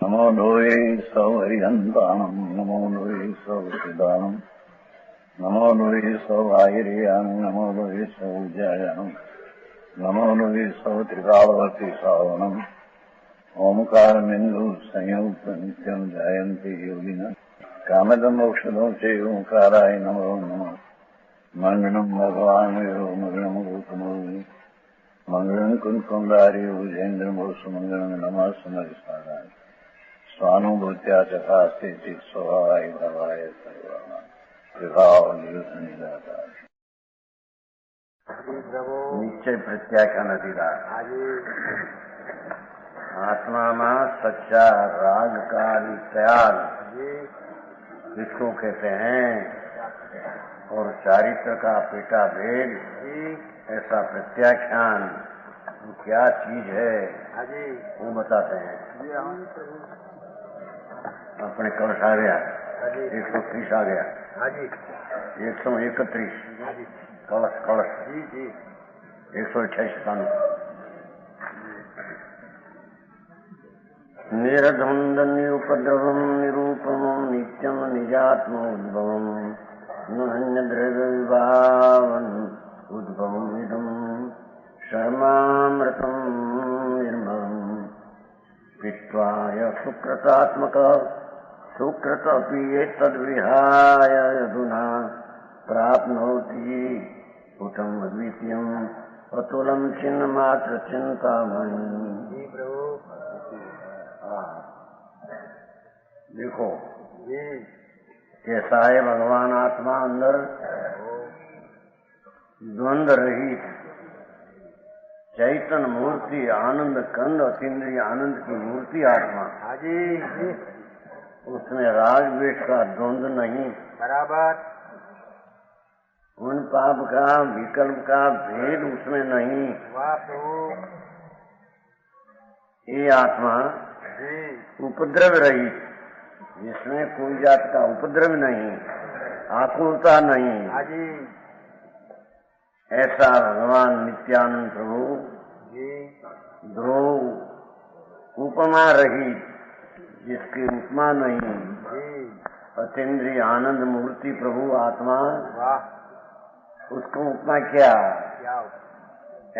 नमो लोये सौहरिहन्ताणम् नमो लोये सौचिदानम् नमो लोये सौभागिर्याम् नमो लोये सौजायानम् नमो लोये सौत्रिकालवती सावनम् ओंकारमिन्दु संयुक्त नित्यम् जयन्ति योगिनः कामदमोक्षदो चैव ओंकाराय नमो नमः मङ्गलम् भगवान् यो मङ्गलम् गौतमोऽपि मङ्गलम् कुन्कुण्डारि भुजेन्द्रमोसुमङ्गलम् नमः समरिसाराय स्वानुभूत्या चकास्ते स्वभावाय भवाय सर्वभाव निदाता निश्चय प्रत्याख्यान अधिकार आत्मा में सच्चा राग का त्याग इसको कहते हैं और चारित्र का पेटा भेद ऐसा प्रत्याख्यान क्या चीज है वो बताते हैं। अपने कलश आ गया 130 आ गया 131 कलश 128 निरद्वन्द्वन्युपद्रवम् निरूपमम् नित्यम् निजात्मोद्भवम् नान्यद्रव्यविभावम् उद्भवम् इदम् शर्मामृतम् निर्मलम् पित्वाय सुकृतात्मकः सुकृत अपि एतद्विहाय अधुना प्राप्नोति पुटम् अद्वितीयम् अतुलम् छिन्नमात्र चिन्तामणि। देखो कैसा है भगवान आत्मा अंदर द्वंद्व रहित चैतन्य मूर्ति आनंद कंद अतीन्द्रिय आनंद की मूर्ति आत्मा उसमें राग द्वेष का द्वंद्व नहीं बराबर। उन पाप का विकल्प का भेद उसमें नहीं। ये आत्मा उपद्रव रहित जिसमें कोई जात का उपद्रव नहीं आकुलता नहीं ऐसा भगवान नित्यानंद प्रभु ध्रुव उपमा रहित जिसकी उपमा नहीं अतीन्द्रिय आनंद मूर्ति प्रभु आत्मा उसको उपमा क्या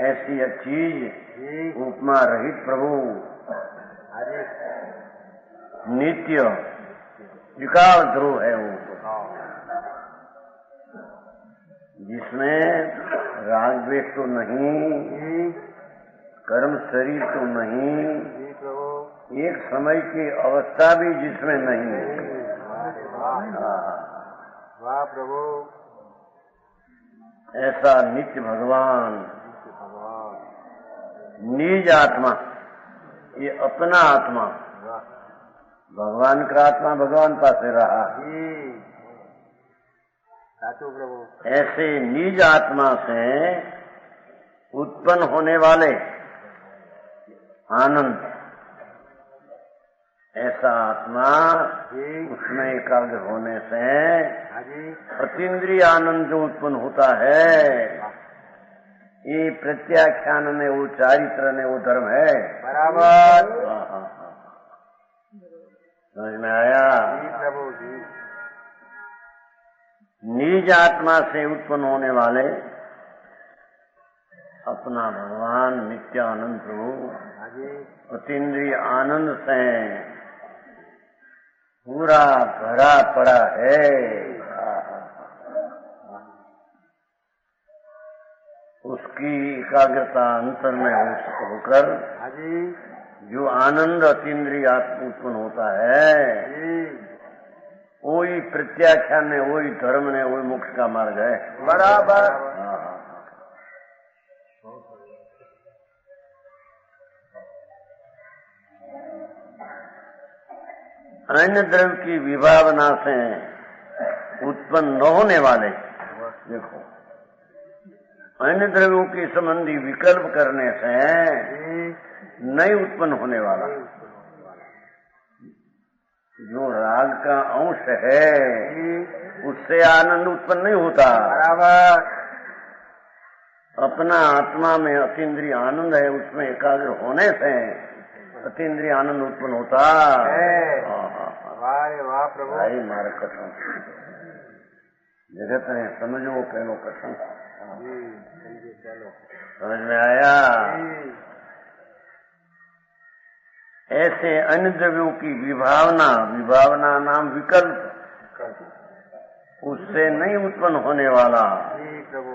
ऐसी चीज उपमा रहित प्रभु नित्य विकाल ध्रुव है वो जिसमें राग द्वेष तो नहीं कर्म शरीर तो नहीं एक समय की अवस्था भी जिसमें नहीं। वाह प्रभु ऐसा नित्य भगवान निज आत्मा ये अपना आत्मा भगवान का आत्मा भगवान पास रहा ऐसे निज आत्मा से उत्पन्न होने वाले आनंद ऐसा आत्मा उसमें एकाग्र होने से अतीन्द्रिय आनंद जो उत्पन्न होता है ये प्रत्याख्यान में वो चारित्र में वो धर्म है बराबर। समझ में आया प्रभु जी। निज आत्मा से उत्पन्न होने वाले अपना भगवान नित्यानंद प्रभु अतीन्द्रिय आनंद से पूरा भरा पड़ा है। उसकी एकाग्रता अंतर में होकर जो आनंद अतीन्द्रिय आत्मा उत्पन्न होता है वही प्रत्याख्यान ने वही धर्म ने वही मोक्ष का मार्ग है बराबर। अन्य द्रव्य की विभावना से उत्पन्न न होने वाले देखो अन्य द्रव्यों के संबंधी विकल्प करने से नहीं उत्पन्न होने वाला जो राग का अंश है उससे आनंद उत्पन्न नहीं होता बराबर। अपना आत्मा में अतीन्द्रिय आनंद है उसमें एकाग्र होने से अतीन्द्रिय आनंद उत्पन्न होता है। वाह वाह प्रभु। भाई मारे कथन जगत ने समझो पहलो कथन समझ में आया। ऐसे अन्य द्रव्यों की विभावना नाम विकल्प उससे नहीं उत्पन्न होने वाला प्रभु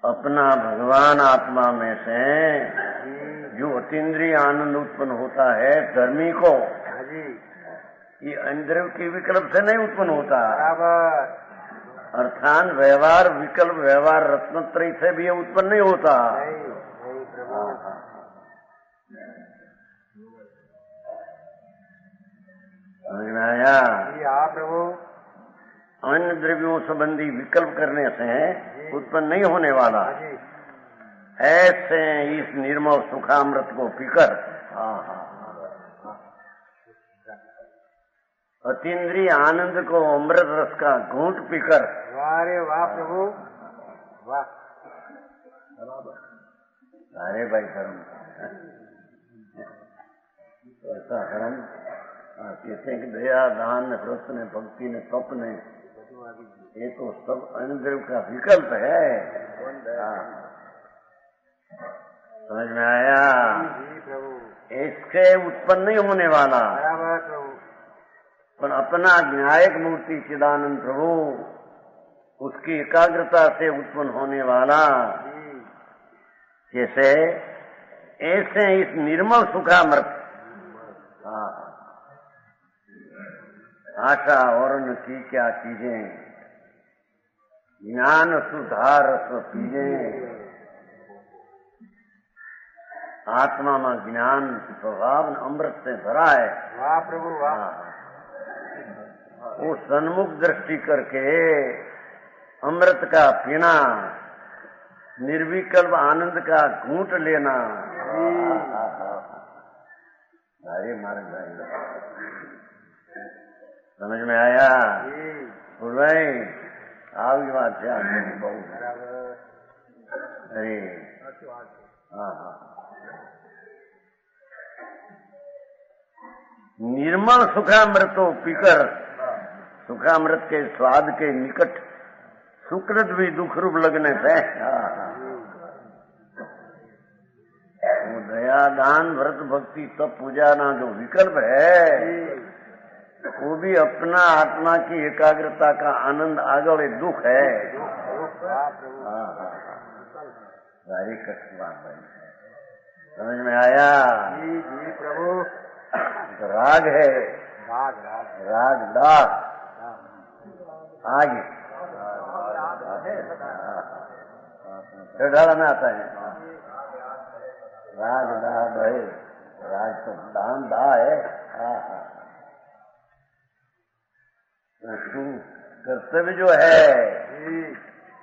अपना भगवान आत्मा में से जो अतीन्द्रिय आनंद उत्पन्न होता है धर्मी को, ये अन्य द्रव्य के विकल्प से नहीं उत्पन्न होता। अर्थात व्यवहार विकल्प व्यवहार रत्नत्रय से भी ये उत्पन्न नहीं होता। समझ में आया। प्रभु अन्य द्रव्यों संबंधी विकल्प करने से उत्पन्न नहीं होने वाला ऐसे इस निर्मल सुखामृत को पीकर अतीन्द्रिय आनंद को अमृत रस का घूंट पीकर। वाह प्रभु वाह। अरे भाई धर्म ऐसा धर्म कहते हैं कि दया दान ने व्रत ने भक्ति ने तप ने ये तो सब अन्य का विकल्प है। समझ में आया। इसके उत्पन्न नहीं होने वाला पर अपना न्यायिक मूर्ति चिदानंद प्रभु उसकी एकाग्रता से उत्पन्न होने वाला जैसे ऐसे इस निर्मल सुखामृत आशा और की क्या चीजें ज्ञान सुधार पीजें आत्मा में ज्ञान स्वभाव अमृत से भरा है। वाह प्रभु वाह। वो सन्मुख दृष्टि करके अमृत का पीना निर्विकल्प आनंद का घूंट लेना। अरे मारे समझ में आया। बोल भाई आपकी बात से बहुत। अरे निर्मल सुखामृतो पीकर सुखामृत के स्वाद के निकट सुकृत भी दुख रूप लगने से वो दया दान व्रत भक्ति तप पूजा ना जो विकल्प है वो भी अपना आत्मा की एकाग्रता का आनंद आगे दुख है। सारी कठिन बात है। समझ में आया। जी प्रभु। राग है राग दाग आगे चढ़ाड़ा में आता है। राग दाग है राग तो दान दा है। कर्तव्य जो है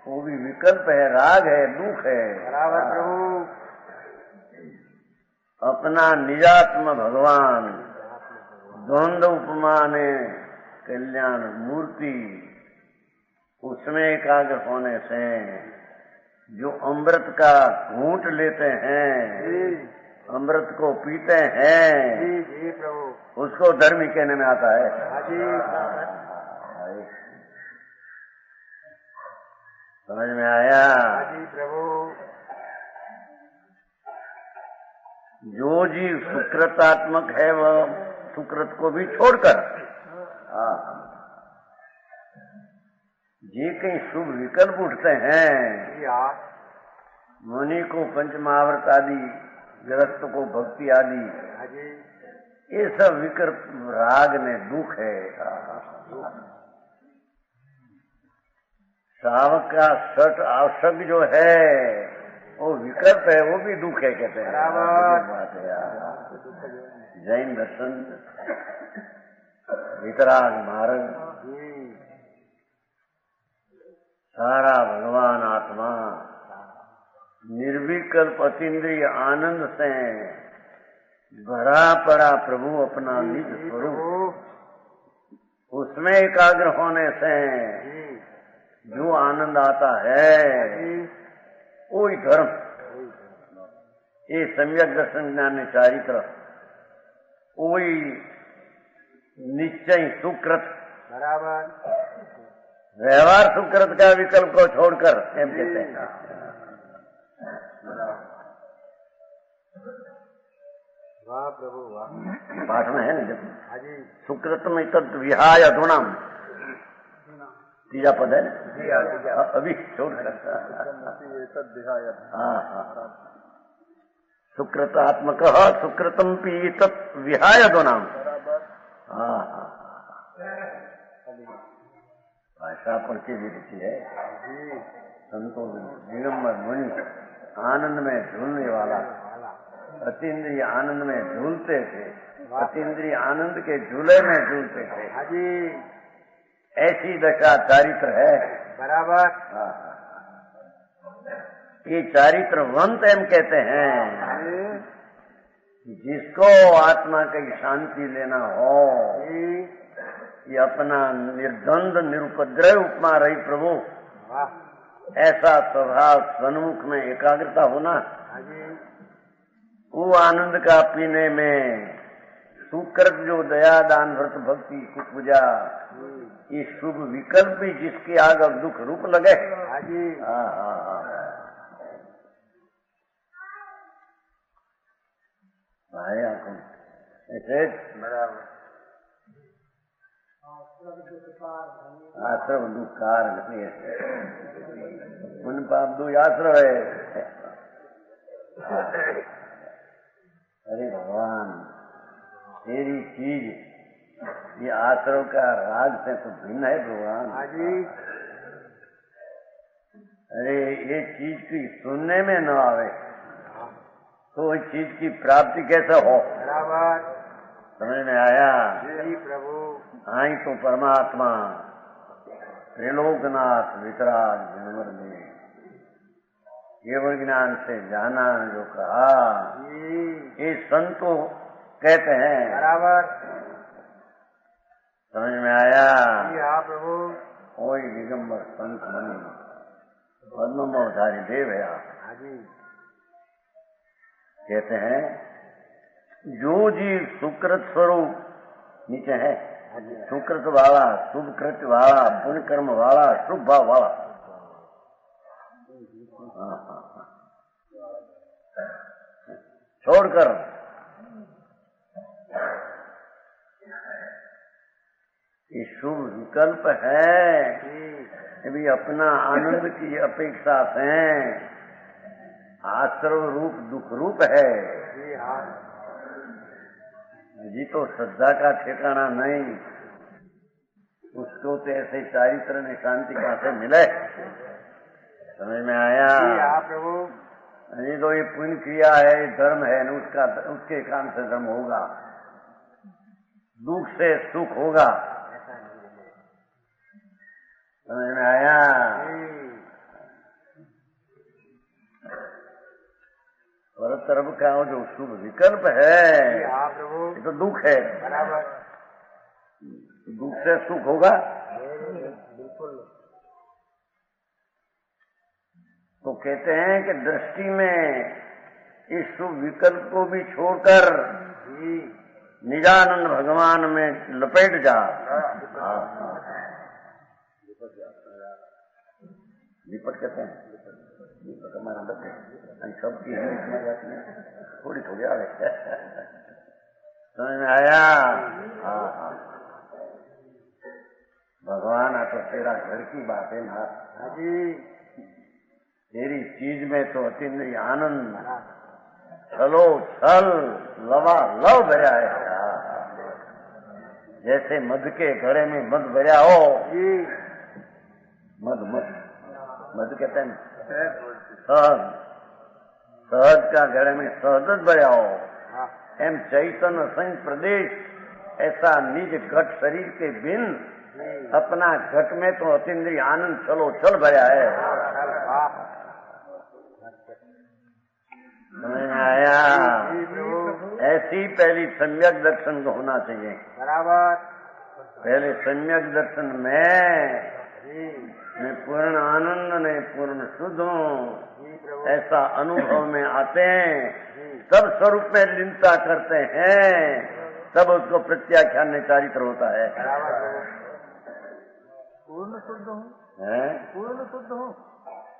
वो भी विकल्प है राग है दुख है। बराबर प्रभु। अपना निजात्म भगवान द्वंद्व उपमा ने कल्याण मूर्ति उसमें एकाग्र होने से जो अमृत का घूंट लेते हैं अमृत को पीते हैं जी प्रभु उसको धर्मी कहने में आता है। समझ में आया। जी प्रभु। जो जीव सुकृतात्मक है वह सुकृत को भी छोड़कर जी कहीं शुभ विकल्प उठते हैं मुनि को पंचमहाव्रत आदि गृहस्थ को भक्ति आदि ये सब विकल्प राग ने दुख है। श्रावक का सठ आवश्यक जो है वो विकल्प है वो भी दुख है कहते हैं। बात है यार। जैन दर्शन वितराग मार्ग सारा भगवान आत्मा निर्विकल्प अतीन्द्रिय आनंद से भरा पड़ा प्रभु अपना निज स्वरूप उसमें एकाग्र होने से जो आनंद आता है वही धर्म ये सम्यक दर्शन ज्ञान चारित्र वही निश्चय सुकृत बराबर व्यवहार सुकृत का विकल्प को छोड़कर एम कहते हैं। वाह प्रभु वाह। पाठ में है ना जब हाँ जी सुकृतम तद विहाय अधुनाम तीजा पद है ना अभी छोड़कर हाँ सुकृतात्मक सुकृतम पी तत् विहाय अधुनाम हाँ भाषा पर की विधि है। संतों दिगंबर मुनि आनंद में झूलने वाला अतीन्द्रिय आनंद में झूलते थे, अतीन्द्रिय आनंद के झूले में झूलते थे। हाँ जी ऐसी दशा चारित्र है बराबर। ये चारित्रवंत एम कहते हैं जिसको आत्मा की शांति लेना हो ये अपना निर्द्वंद निरुपद्रव उपमा रही प्रभु ऐसा स्वभाव सन्मुख में एकाग्रता होना वो आनंद का पीने में सुकृत जो दया दान व्रत भक्ति पूजा ये शुभ विकल्प भी जिसके आगे दुख रूप लगे। ऐसे बराबर आश्रम दुकार पुण्य पाप दो आश्रम है। अरे भगवान तेरी चीज ये आश्रम का राग से तो भिन्न है भगवान। अरे ये चीज की सुनने में न आवे तो इस चीज की प्राप्ति कैसे हो। बराबर समझ में आया जी प्रभु। आई तो परमात्मा त्रिलोकनाथ वितराग जनवर में केवल ज्ञान से जाना जो कहा ये संतो कहते हैं। बराबर समझ में आया जी हाँ प्रभु। वही दिगंबर संत मणि पद्मधारी देव है आप। हाँ जी कहते हैं जो जीव सुकृत स्वरूप नीचे है सुकृत वाला शुभ कृत्य वाला पुण्य कर्म वाला शुभ भाव वाला छोड़कर ये शुभ विकल्प है भी अपना आनंद की अपेक्षा से आश्रव रूप दुख रूप है जी तो श्रद्धा का ठिकाना नहीं उसको तो ऐसे चारित्र ने शांति कहाँ से मिले। समझ में आया प्रभु। ये तो ये पुण्य क्रिया है धर्म है न उसका उसके काम से धर्म होगा दुख से सुख होगा। समझ में आया और तरफ का जो शुभ विकल्प है ये तो दुख है। बराबर दुख से सुख होगा बिल्कुल। तो कहते हैं कि दृष्टि में इस शुभ विकल्प को भी छोड़कर निजानंद भगवान में लपेट जा। लिपट कहते हैं दीपक हमारा लपे सबकी है जाती है थोड़ी थोड़ी आ रही। समझ में आया भगवान आ तो तेरा घर की बात है ना जी। तेरी चीज में तो अतिन्द्रिय आनंद चलो छल लवा लव भरा है जैसे मध के घड़े में मध भरा हो मध मध मध कहते हैं सहज सहज का घड़े में सहज भरा हो एम चैतन्य संग प्रदेश ऐसा निज घट शरीर के बिन अपना घट में तो अतीन्द्रिय आनंद चलो चल भरा है। समझ में आया ऐसी पहली सम्यक दर्शन को होना चाहिए। बराबर पहले सम्यक दर्शन में मैं पूर्ण आनंद नहीं पूर्ण शुद्ध हूँ ऐसा अनुभव में आते हैं सब स्वरूप में लीनता करते हैं, तब उसको प्रत्याख्यान में चारित्र होता है। पूर्ण शुद्ध हूँ, पूर्ण शुद्ध हूँ,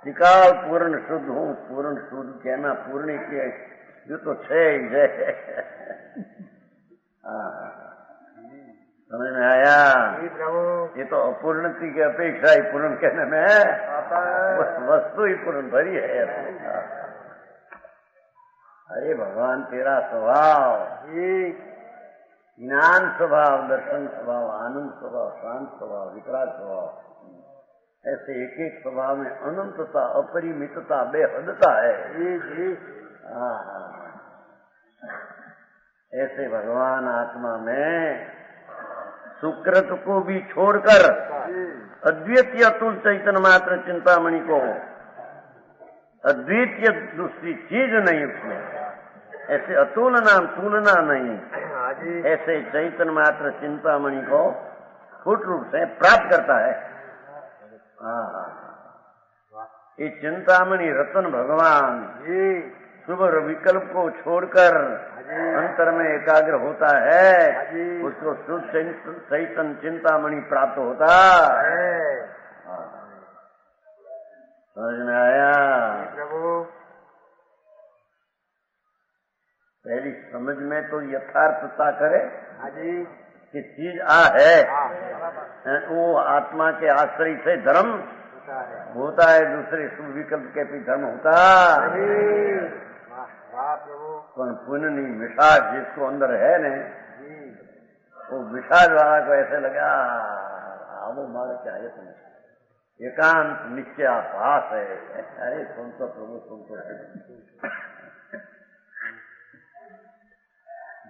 त्रिकाल पूर्ण शुद्ध हूँ। पूर्ण शुद्ध कहना पूर्ण की जो तो छे ही है। समझ में आया? ये तो अपूर्णति की अपेक्षा ही पूर्ण कहने में है, वस्तु ही पूर्ण भरी है। अरे भगवान तेरा स्वभाव, ज्ञान स्वभाव, दर्शन स्वभाव, आनंद स्वभाव, शांत स्वभाव, विकराल स्वभाव, ऐसे एक एक स्वभाव में अनंतता, अपरिमितता, बेहदता है। ऐसे भगवान आत्मा में सुकृत को भी छोड़कर अद्वितीय अतुल चैतन्य मात्र चिंतामणि को, अद्वितीय दूसरी चीज नहीं उसमें, ऐसे अतुलना तुलना नहीं, ऐसे चैतन्य मात्र चिंतामणि को स्फुट रूप से प्राप्त करता है। ये चिंतामणि रतन भगवान शुभ विकल्प को छोड़कर अंतर में एकाग्र होता है, उसको शुद्ध चैतन्य चिंतामणि प्राप्त होता है। समझ में आया? पहली समझ में तो यथार्थता करे कि चीज है, वो आत्मा के आश्रय से धर्म होता है, दूसरे शुभ विकल्प के भी धर्म होता है। पर पुण्य नहीं, विषाद जिसको अंदर है न, वो विषाद वाला को ऐसे लगा वो मार चाहिए तुम्हें, एकांत निश्चय आभास है। अरे सुन तो प्रभु, सुन तो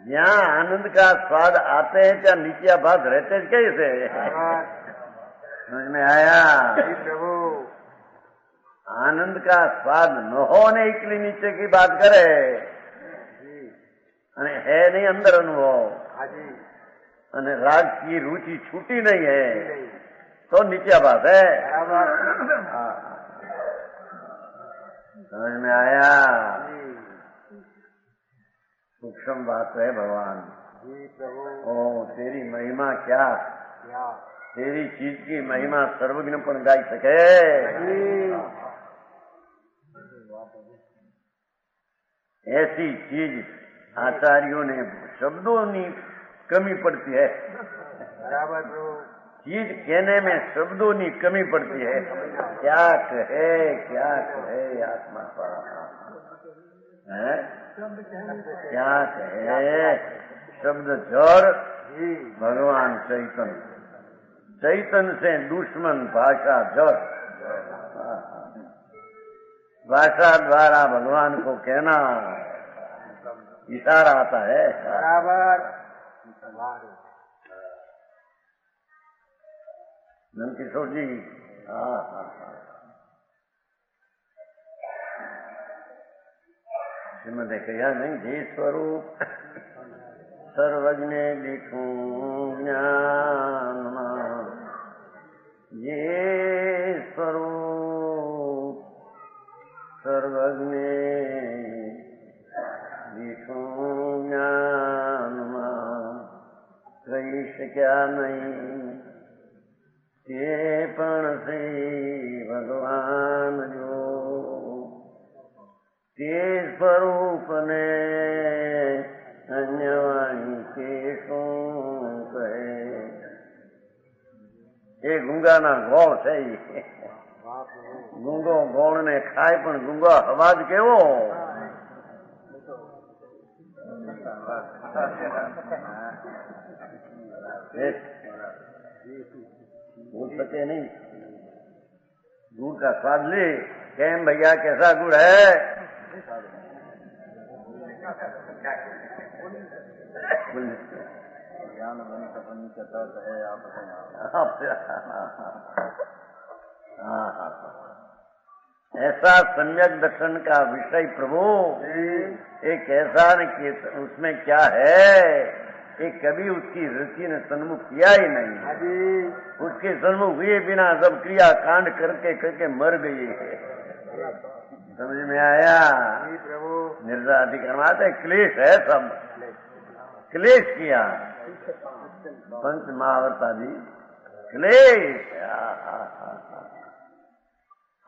यहाँ आनंद का स्वाद आते हैं क्या नीचे आभास रहते कैसे? समझ में आया? प्रभु आनंद का स्वाद न होने के लिए नीचे की बात करे, है नहीं अंदर अनुभव, राग की रुचि छूटी नहीं है तो नीचे आभास है। समझ में आया? सूक्ष्म बात है भगवान। ओ तेरी महिमा क्या, तेरी चीज की महिमा सर्वज्ञ पण गाई सके। ऐसी चीज आचार्यों ने शब्दों की कमी पड़ती है, चीज कहने में शब्दों की कमी पड़ती है। क्या कहे आत्मा पर है, क्या कहे शब्द जड़ भगवान चैतन्य से दुश्मन भाषा जड़। भाषा द्वारा भगवान को कहना इशारा आता है बराबर। नंदकिशोर जी, श्रीमद कहा नहीं, जे स्वरूप सर्वज्ञ दिखूं ज्ञान, ये स्वरूप सर्वज्ञ दिखूं ज्ञान, कईश क्या नहीं ये पण से भगवान जो ते स्वरूप ने अन्यवाणी के શું કહે। એ ગુંગાના ગોળ છે, ગુંગો ગોળ ને ખાય પણ ગુંગો અવાજ કેવો। भूल सके नहीं, गुड़ का स्वाद ले, कैम भैया कैसा गुड़ है। ज्ञान मन सपनी कहता है आप ऐसा सम्यक दर्शन का विषय प्रभु एक ऐसा न कि उसमें क्या है, एक कभी उसकी रुचि ने सन्मुख किया ही नहीं। उसके सन्मुख हुए बिना सब क्रिया कांड करके करके मर गई है। समझ में आया? जी प्रभु। निर्जाधिकरणाते क्लेश है, सब क्लेश किया, पंच महावर्तादि क्लेश।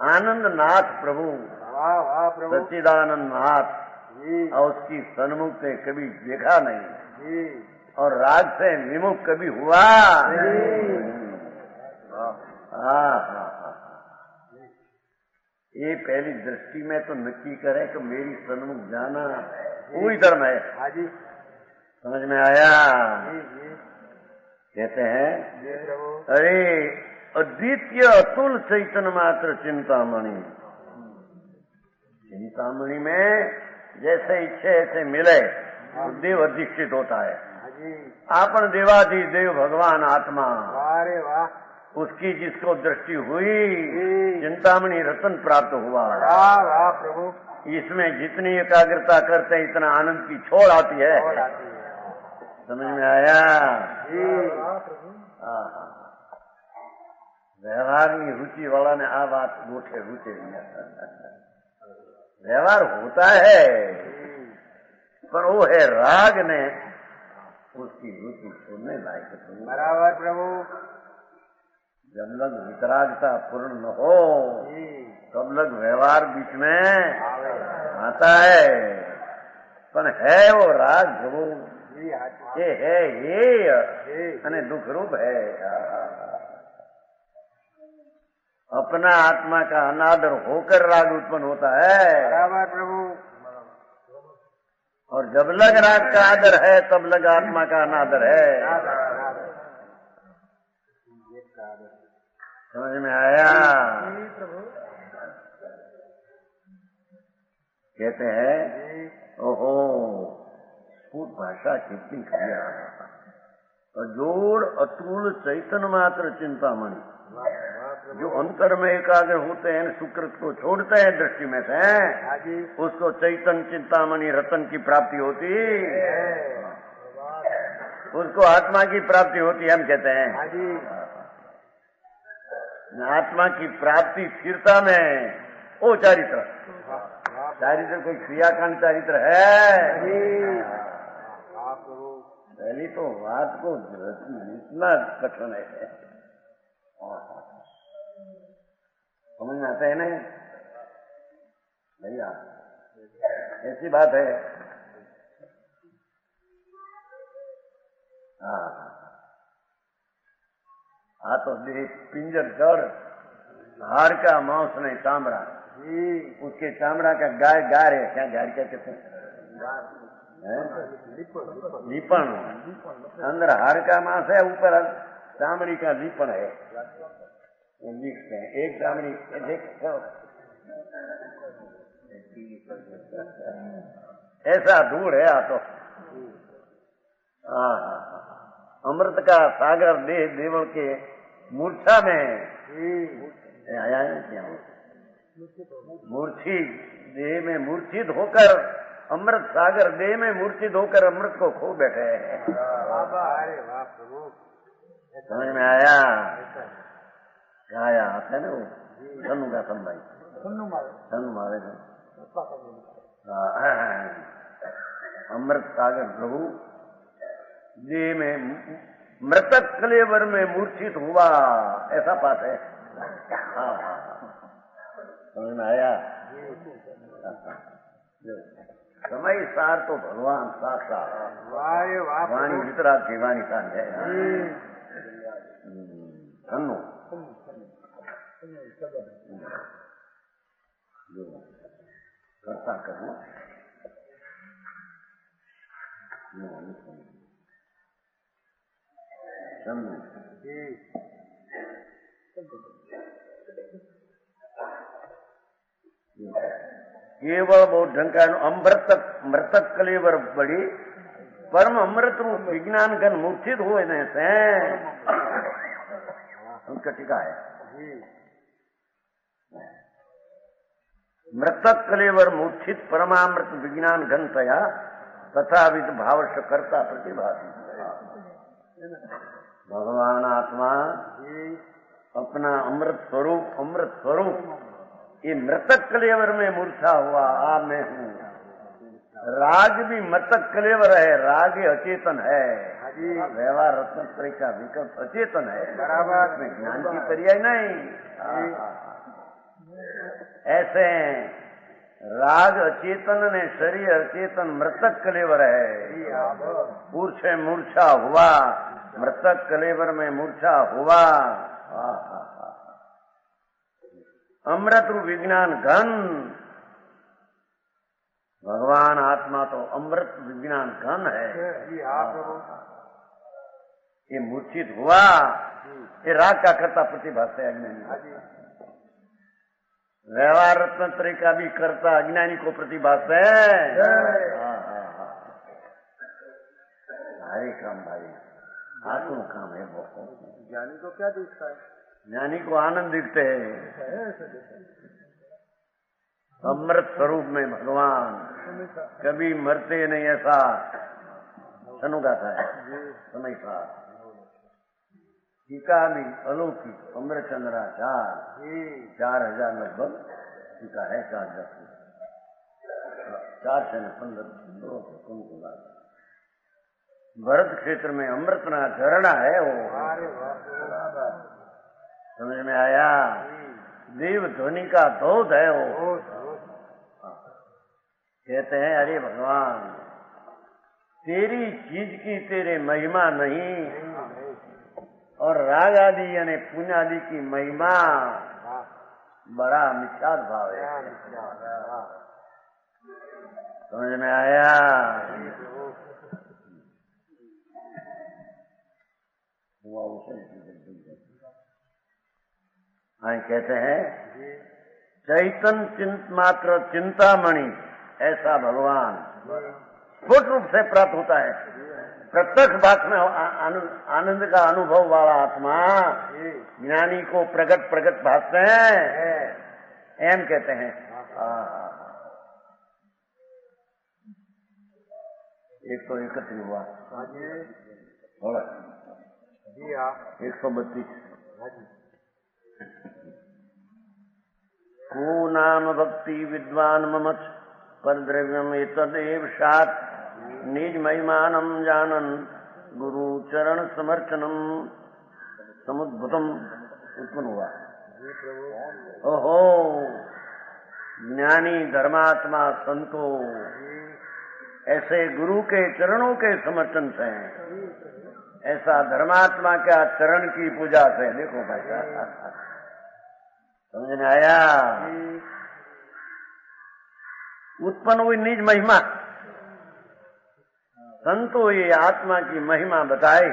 आनंद नाथ प्रभु, वाह वाह प्रभु सच्चिदानंद नाथ, जी और उसकी सन्मुख से कभी देखा नहीं, जी और राग से विमुख कभी हुआ। ये पहली दृष्टि में तो नक्की करे कि मेरी सन्मुख जाना वही धर्म है। हाँ जी समझ में आया? जी जी कहते हैं जी प्रभु। अरे अद्वितीय अतुल चैतन्य मात्र चिंतामणि, चिंतामणि में जैसे इच्छे ऐसे मिले देव अधिष्ठित होता है। हाँ जी आपन देवाधि देव भगवान आत्मा, वाह रे वाह, उसकी जिसको दृष्टि हुई चिंतामणि रतन प्राप्त हुआ। वाह वाह प्रभु। इसमें जितनी एकाग्रता करते हैं इतना आनंद की छोड़ आती है। और आती है। समझ में आया? जी वाह प्रभु। व्यवहाરની रुचि वाला ने आ बात गोठे रुचे व्यवहार होता है, पर वो है राग ने उसकी रुचि छोड़ने लायक। बराबर प्रभु। जब लग वितरागता पूर्ण न हो तब लग व्यवहार बीच में आता है, पर है वो राग प्रभु, ये है ये અને दुख रूप है। अपना आत्मा का अनादर होकर राग उत्पन्न होता है। बराबर प्रभु। और जब लग राग का आदर है तब लग आत्मा का अनादर है। समझ में आया? कहते हैं ओहो स्फुट भाषा कितनी क्रिया, अजोड़ अतुल चैतन्य मात्र चिंतामणि, जो अंतर में एकाग्र होते हैं, सुकृत को छोड़ते हैं दृष्टि में से, उसको चैतन्य चिंतामणि रतन की प्राप्ति होती, उसको आत्मा की प्राप्ति होती है। हम कहते हैं आत्मा की प्राप्ति स्थिरता में वो चारित्र, चारित्र कोई क्रियाकांड चारित्र है। पहली तो बात को इतना कठिन है, समझ में आता है ना भैया? ऐसी बात है। हाँ तो देख पिंजर जड़, हार का मांस नहीं चामड़ा, उसके चामड़ा का गाय गार है, क्या गार क्या कहते हैं? लीपण। अंदर हार का मांस है, ऊपर चामड़ी का लीपण है, लिखते हैं। एक चामड़ी देख ऐसा धूल है। आ तो अमृत का सागर देह देवल के मूर्छा में आया है क्या? मूर्छित देह में मूर्छित होकर अमृत सागर देह में मूर्छित होकर अमृत को खो बैठे हैं। समझ में आया? आया आता है ना वो सन्नू का सन भाई, सन्नू मारे अमृत सागर प्रभु देह में मृतक कलेवर में मूर्छित हुआ, ऐसा पाठ है। समझ में आया? समय सार तो भगवान साक्षात वाणी वितराग की वाणी का है। सन्नो करता करना केवल बहुत ढंग का अमृतक मृतक कलेवर बड़ी परम अमृत रूप विज्ञान गण मूर्छित हुए से उनका टीका है। मृतक कलेवर मूर्छित परमामृत विज्ञान घन तया तथा विद भावश करता प्रतिभाती। भगवान आत्मा अपना अमृत स्वरूप ये मृतक कलेवर में मूर्छा हुआ आ मैं हूँ। राग भी मृतक कलेवर है, राग ही अचेतन है। व्यवहार रत्नत्रय का विकल्प अचेतन है, बराबर में ज्ञान की पर्याय नहीं। ऐसे राग अचेतन ने शरीर अचेतन मृतक कलेवर है। पुरुष मूर्छा हुआ, मृतक कलेवर में मूर्छा हुआ। अमृत रूप विज्ञान घन, भगवान आत्मा तो अमृत विज्ञान घन है। ये मूर्छित हुआ, ये राग का कर्ता प्रतिभास है अज्ञानी। व्यवहार रत्नत्रय का भी कर्ता अज्ञानी को प्रतिभास है। हरे काम भाई, आत्म काम है बहुत। ज्ञानी को क्या दिखता है? ज्ञानी को आनंद दिखते हैं। अमृत स्वरूप में भगवान कभी मरते नहीं, ऐसा सनु गाता है समय का। टीका भी अलौकिक अमृत चंद्राचार 4000 लगभग टीका है। 4 से 15 भरत क्षेत्र में अमृत ना झरना है वो। समझ में आया? देव ध्वनि का धोध है वो। कहते हैं अरे भगवान तेरी चीज की तेरे महिमा नहीं, और राग आदि यानी पुण्य आदि की महिमा बड़ा मिथ्याद भाव है। समझ में आया? कहते हैं चैतन चिंत मात्र चिंतामणि ऐसा भगवान स्फुट रूप से प्राप्त होता है। प्रत्यक्ष बात में आनंद का अनुभव वाला आत्मा ज्ञानी को प्रगट भासते हैं, एम कहते हैं। 131 हुआ, 132। को नाम भक्ति विद्वान ममच पर द्रव्यम एतदेव सात निज महिमानम जानन गुरु चरण समर्चनम समुद्भुतम उत्पन्न हुआ। ओहो ज्ञानी धर्मात्मा संतो ऐसे गुरु के चरणों के समर्चन से, ऐसा धर्मात्मा का चरण की पूजा से। देखो भाई साहब, समझ में आया? उत्पन्न हुई निज महिमा। संतों ये आत्मा की महिमा बताई,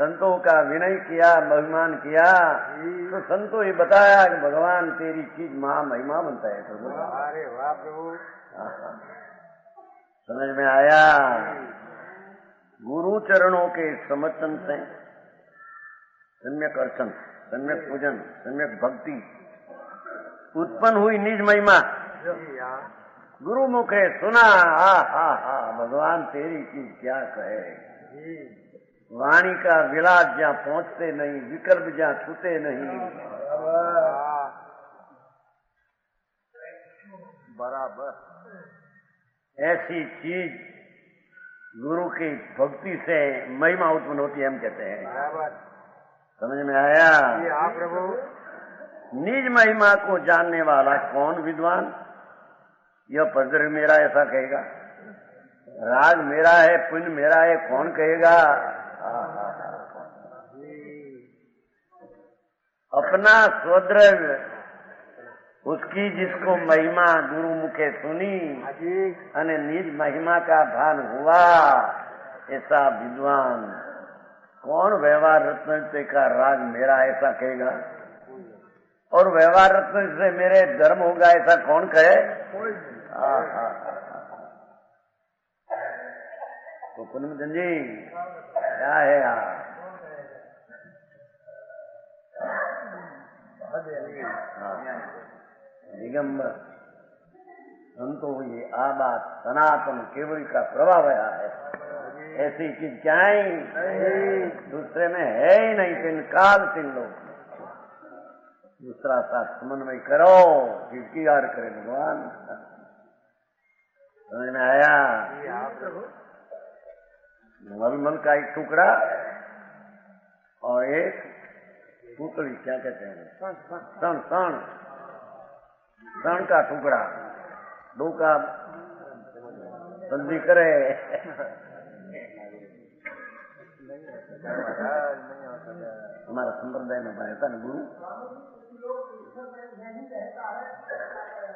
संतों का विनय किया, महिमान किया, तो संतों ये बताया कि भगवान तेरी चीज महा महिमा बनता है प्रभु। अरे वाह प्रभु, समझ में आया? गुरु चरणों के समर्चन से सम्यक अर्चन, सम्यक पूजन, सम्यक भक्ति उत्पन्न हुई निज महिमा। गुरु मुखे सुना, हा भगवान तेरी चीज क्या कहे। वाणी का विलास जहाँ पहुँचते नहीं, विकल्प जहाँ छूते नहीं। बराबर ऐसी चीज गुरु की भक्ति से महिमा उत्पन्न होती है, हम कहते हैं। समझ में आया? हाँ प्रभु। निज महिमा को जानने वाला कौन विद्वान? यह पदर मेरा ऐसा कहेगा, राग मेरा है, पुण्य मेरा है, कौन कहेगा? अपना स्वद्रव्य उसकी जिसको महिमा गुरु मुखे सुनी अने निज महिमा का भान हुआ, ऐसा विद्वान कौन व्यवहार रत्न का राग मेरा ऐसा कहेगा? और व्यवहार रत्न से मेरे धर्म होगा ऐसा कौन कहे? तो पुनमचंद जी क्या है यार? दिगंबर संतो ये आ बात सनातन केवल का प्रभाव है। ऐसी चीज क्या है दूसरे में है ही नहीं, तीन काल तीन लोग। दूसरा साथ समन्वय करो, किसकी याद करे भगवान। समझ में आया? मलमल का एक टुकड़ा और एक पुतली, क्या कहते हैं, सन का टुकड़ा, दो का संधि करे। हमारा संप्रदाय में रहता न गुरु,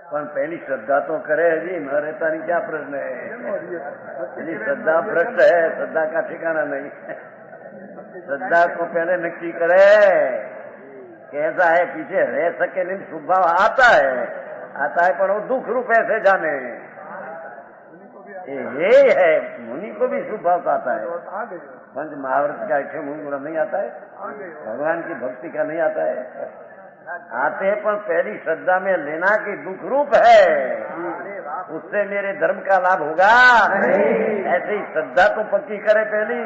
पर पहली श्रद्धा तो करे जी, न रहता नहीं, क्या प्रश्न है। यदि श्रद्धा भ्रष्ट है, श्रद्धा का ठिकाना नहीं। श्रद्धा को पहले नक्की करे कैसा है, पीछे रह सके नहीं, स्वभाव आता है पर वो दुख रूप ऐसे जाने, ये है। मुनि को भी स्वभाव आता है, पंच महाव्रत का इच्छा गुण नहीं आता है, भगवान की भक्ति का नहीं आता है, आते हैं पर पहली श्रद्धा में लेना कि दुख रूप है, उससे मेरे धर्म का लाभ होगा, ऐसी श्रद्धा तो पक्की करे पहली।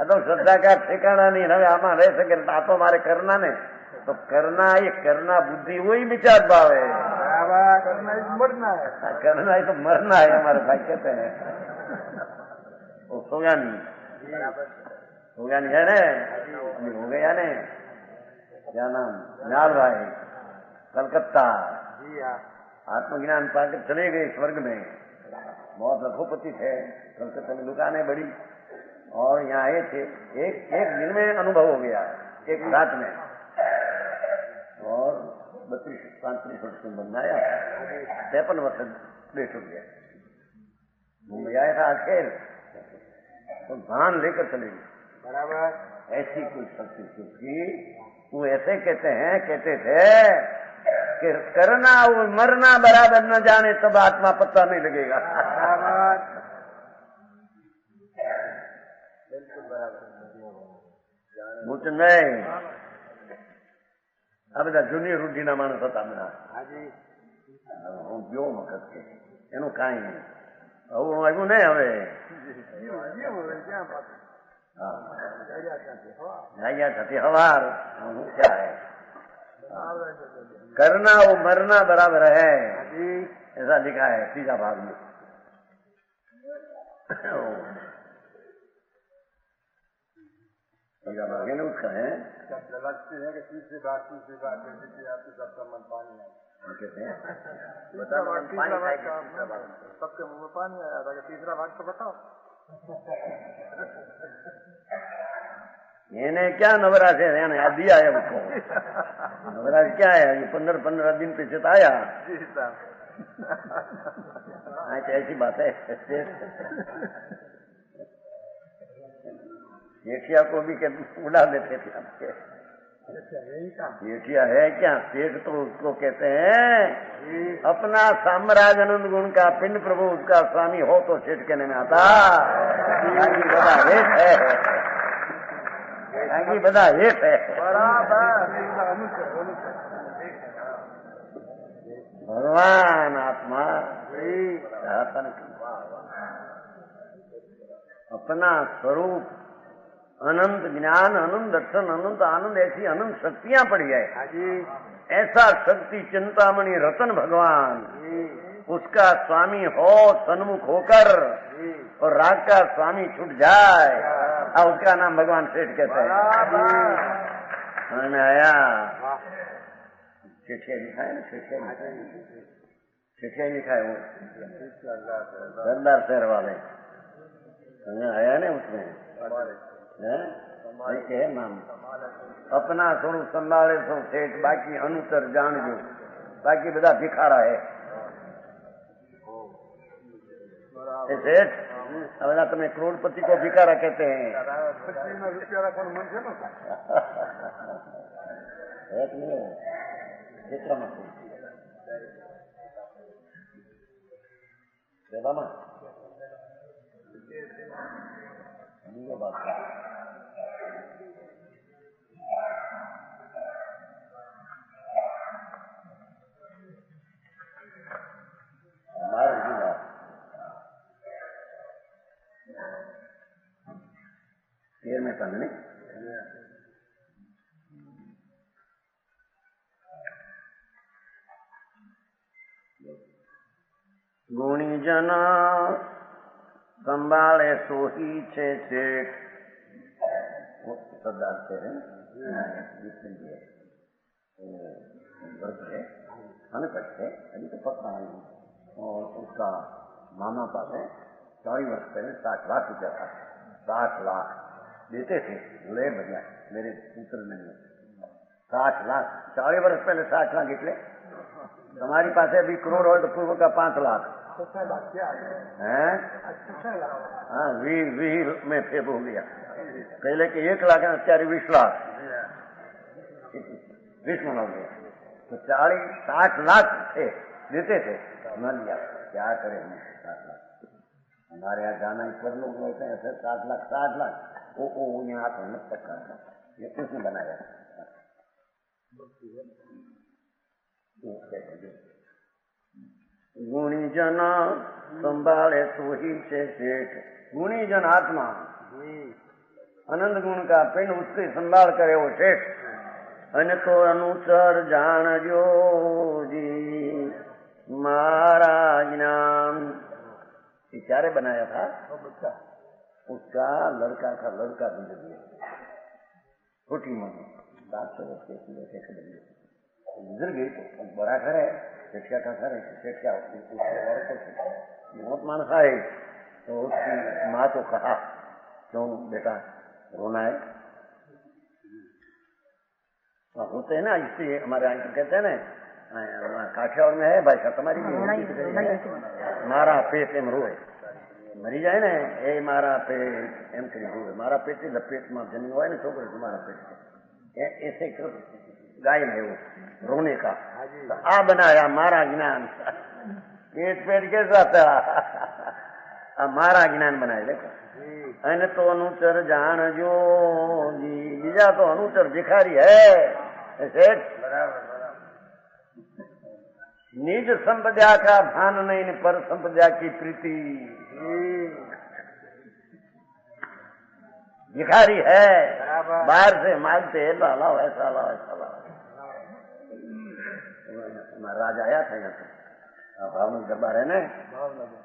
तो श्रद्धा का ठिकाना नहीं रहे, आमा रह सके तो हमारे करना ने, तो करना, ये करना बुद्धि वही विचार भाव है, करना ही मरना है, करना ही तो मरना है, हमारे भाई कहते हैं। वो सोगा नहीं है ने, हो गया ने, क्या नाम, न्याल भाई कलकत्ता, आत्मज्ञान पाकर चले गए स्वर्ग में, बहुत लखोपति थे, कलकत्ता में दुकानें बड़ी, और यहाँ आए थे, एक दिन में अनुभव हो गया, एक रात में, और 32-33 वर्ष में बनाया, 53 वर्ष देश हो गया, मुंबई आया था आखिर, तो धान लेकर चले गए। बराबर ऐसी कोई शक्ति थी, वो ऐसे कहते थे कि करना वो मरना बराबर न जाने तब आत्मा पता नहीं लगेगा। मुझ नहीं આ બધા જૂની રૂઢીના માણસ હતા બધા, હું ગયો વખત કે એનું કાંઈ નહીં, હવે આવ્યું નહીં, હવે जाइया छठी हवार क्या है, करना वो मरना बराबर है, ऐसा लिखा है तीसरा भाग में। तीसरा भाग है ना उसका है, लगती है कि तीसरी बार आपके सबका मन पानी आया, कहते हैं सबके मुंह में पानी आया था, तीसरा भाग तो बताओ। એને ક્યાં નવરાશ है, એને આ दिया है उसको, नवराश क्या है, ये 15 दिन पीछे तो आया, ऐसी बात है। सेठिया को भी उड़ा देते थे आपके, सेठिया है क्या, सेठ तो उसको कहते हैं अपना साम्राज्य आनंद गुण का पिंड प्रभु उसका स्वामी हो तो सेठ कहने में आता, बाकी बड़ा एक है, बाकी बड़ा एक है, भगवान आत्मा अपना स्वरूप अनंत ज्ञान, अनंत दर्शन, अनंत आनंद, ऐसी अनंत शक्तियां पड़ी है, ऐसा शक्ति चिंतामणि रतन भगवान उसका स्वामी हो, सन्मुख होकर और राग का स्वामी छूट जाए, और उसका नाम भगवान सेठ कहते हैं। समझ में आया? सेठिया लिखा है ना, सेठिया लिखा है वो सरदार शहर वाले, समझ आया ना, उसमें है नाम, अपना स्वरूप संभाले सो सेठ, बाकी अनुतर जान जो, बाकी बधा भिखारा है सेठ, બધા તમે કરોડપતિ को भिखारा कहते हैं, રૂપિયા રાખવાનું મન છે ને, क्षेत्रमा बात में नहीं संभाले सोही छे सेठ वो सरदार से है से अभी तो पता नहीं और उसका मामा पास है 40 वर्ष पहले 60 लाख रुपया था 60 लाख देते थे ले बढ़िया मेरे पुत्र ने 60 लाख 40 वर्ष पहले 60 लाख એટલે તમારી પાસે अभी करोड़ हो तो पूर्व का 5 लाख है हाँ 20 में फेब हो गया पहले के 1 लाख है અત્યારે 20 लाख 20 में हो गया तो 60 लाख थे देते थे न लिया क्या करें हम 60 लाख हमारे यहाँ जाना इस पर लोग बोलते हैं ऐसे 60 लाख वो यहाँ हाथ में तक करना ये कुछ नहीं बनाया गुणीजन संभाले सोही से सेठ गुणीजन आत्मा आनंद गुण का पिंड उसकी संभाल करे वो सेठ अने तो अनुचर जाणजो जी महाराज नाम ये क्यारे बनाया था उसका लड़का था लड़का जिंदगी छोटी मम्मी 700 वर्ष के गुजर गई तो बड़ा घर है सेठ का घर है सेठ क्या बहुत मानसा है तो उसकी माँ को कहा क्यों बेटा रोना है होते हैं ना इसलिए हमारे यहाँ कहते हैं ना काठियावाड़ में है भाषा तुम्हारी भी मारा पेट एम रोए मरी जाए ने ए मारा पेट एम करी रोए मारा पेट लपेट में जन्म हुआ है ना छोकरे तुम्हारा पेट ऐसे गायन है वो रोने का तो आ बनाया मारा ज्ञान पेट पेट कैसा था मारा ज्ञान बनाया देखो अने तो अनुचर जान जो जी बीजा तो अनुचर भिखारी है सेठ निज संपदा का भान नहीं पर संपदा की प्रीति भिखारी है बाहर से मांगते लाओ ऐसा लाओ ऐसा लाओ महाराज आया था यहाँ पे भावनगर दरबार है ना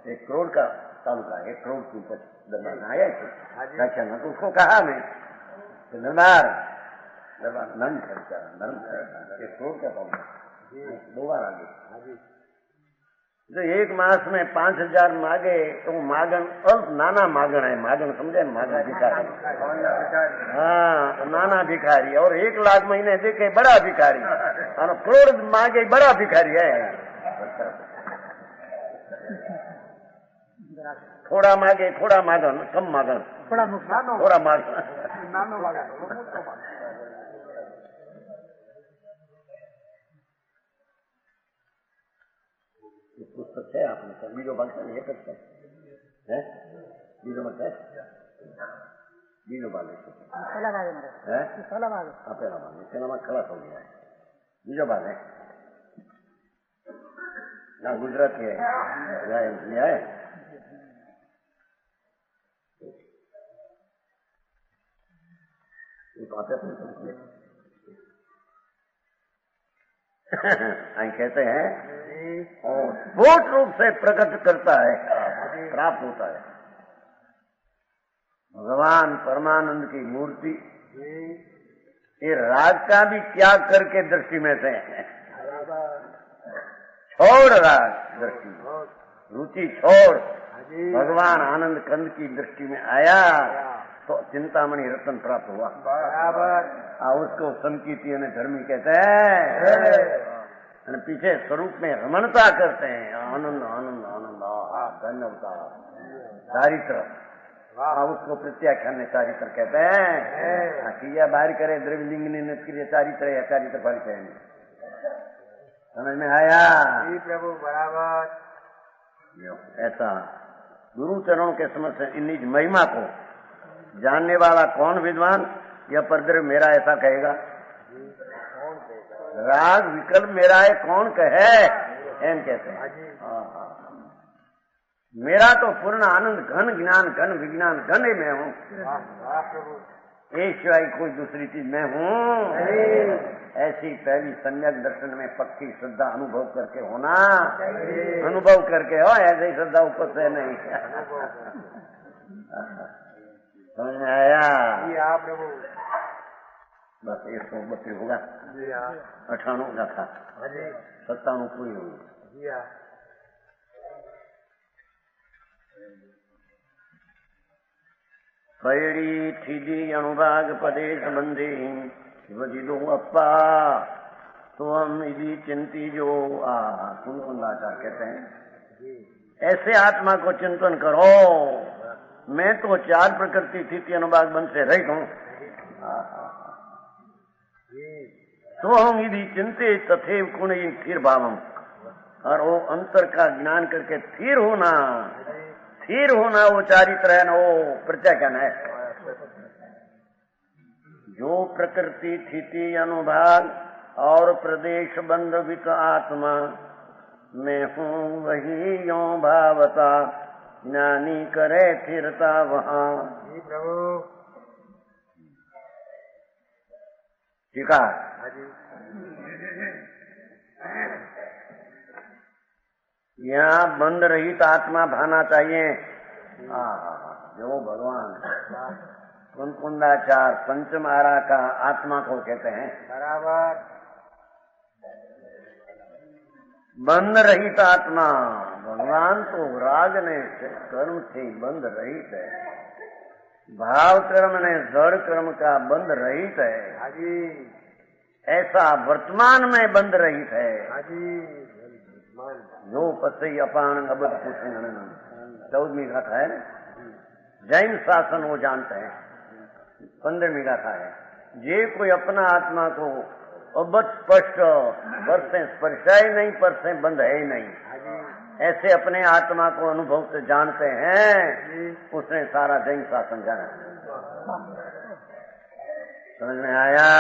1 करोड़ का तालुका 1 करोड़ की दरबार में आया थे ना तो उसको कहा मैं तो दरबार नंद खर्चा नर्म खर्चा 1 करोड़ का तालुका 2 बार आगे जो 1 मास में 5000 मांगे तो मागण अल्प नाना मागण है मागण समझे मागण भिखारी हाँ नाना भिखारी और 1 लाख महीने देखे बड़ा भिखारी और करोड़ मांगे बड़ा भिखारी है थोड़ा मांगे थोड़ा मागण कम मागण थोड़ा मागण पुस्तक है आपने सर बीजो बाल ये करते हैं बीजो मत है बीजो बाल है पेला बाल खलास हो गया है बीजो बाल है ना गुजराती है कहते हैं और स्फोट रूप से प्रकट करता है प्राप्त होता है भगवान परमानंद की मूर्ति ये राग का भी त्याग करके दृष्टि में से छोड़ राग दृष्टि रुचि छोड़ भगवान आनंद कंद की दृष्टि में आया तो चिंतामणि रत्न प्राप्त हुआ बराबर उसको संकीर्ति ने धर्मी कहते हैं पीछे स्वरूप में रमणता करते हैं आनंद आनंद आनंद धन्यता चारित्र उसको प्रत्याख्यान ने चारित्र कहते हैं क्रिया बाहर करे द्रव्यलिंग ने क्रिया चारित्र या चारित्र बाहर कहेंगे समझ में आया प्रभु बराबर ऐसा गुरु चरणों के समझ से इन निज महिमा को जानने वाला कौन विद्वान या परद्रव्य मेरा ऐसा कहेगा राग विकल्प मेरा है कौन कहे एम कहते हैं मेरा तो पूर्ण आनंद घन ज्ञान घन विज्ञान घन ही मैं हूँ एक सिवाय कोई दूसरी चीज मैं हूँ ऐसी पहली सम्यक दर्शन में पक्की श्रद्धा अनुभव करके होना, अनुभव करके हो, ऐसे ही श्रद्धा ऊपर से नहीं। समझ में आया? प्रभु। बस 132 होगा, 98 का था, 97 पूरी होगी। कयड़ी थीदी अणुभाग पदे संबंधी शिवजिदो अप्पा तो हम यदि चिंती जो कुंकुंदाचार कहते हैं, ऐसे आत्मा को चिंतन करो, मैं तो 4 प्रकृति स्थिति अनुभाग बंध से रहित हूँ। तो हम यदि चिंते तथेव कुण स्थिर भावम, और वो अंतर का ज्ञान करके स्थिर होना वो चारित्र है ना, वो प्रत्याख्यान है। जो प्रकृति स्थिति अनुभाग और प्रदेश बंधवित आत्मा मैं हूँ वही यो भावता, ज्ञानी करे स्थिरता वहाँ। प्रभु ठीक है, यहाँ बंद रहित आत्मा भाना चाहिए। जो भगवान कुंकुंदाचार पंचम आरा का आत्मा को कहते हैं, बराबर। बंद रहित आत्मा, भगवान तो राग ने कर्म से बंद रहित है, भाव कर्म ने जड़ कर्म का बंद रहित है, ऐसा वर्तमान में बंद रहित है। जो पसई अपान अबद कुछ 14वीं गाथा है, जैन शासन वो जानते हैं, 15वीं गाथा है। जे कोई अपना आत्मा को अबद स्पष्ट पर से स्पर्शा ही नहीं, पर से बंद है ही नहीं, ऐसे अपने आत्मा को अनुभव से जानते हैं, उसने सारा जैन शासन जाना। समझ में आया?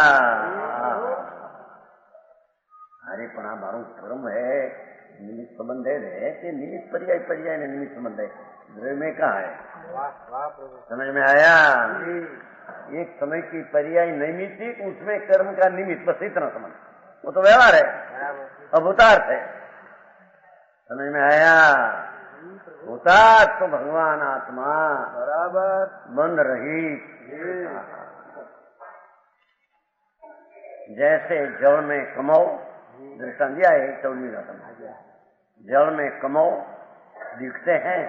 अरे पण मारू कर्म है, निमित्त संबंध है कि निमित्त पर्याय ने निमित्त संबंध है, द्रव्य में कहा है? समझ में आया? एक समय की पर्याय नैमित्तिक, उसमें कर्म का निमित्त, बस इतना समझ, वो तो व्यवहार है, अभूतार्थ है। समझ में आया? भूतार्थ तो भगवान आत्मा बराबर बंद रही। जैसे जल में कमाओ, दृष्टांत दिया है 14वीं गाथा में, जल में कमल दिखते हैं,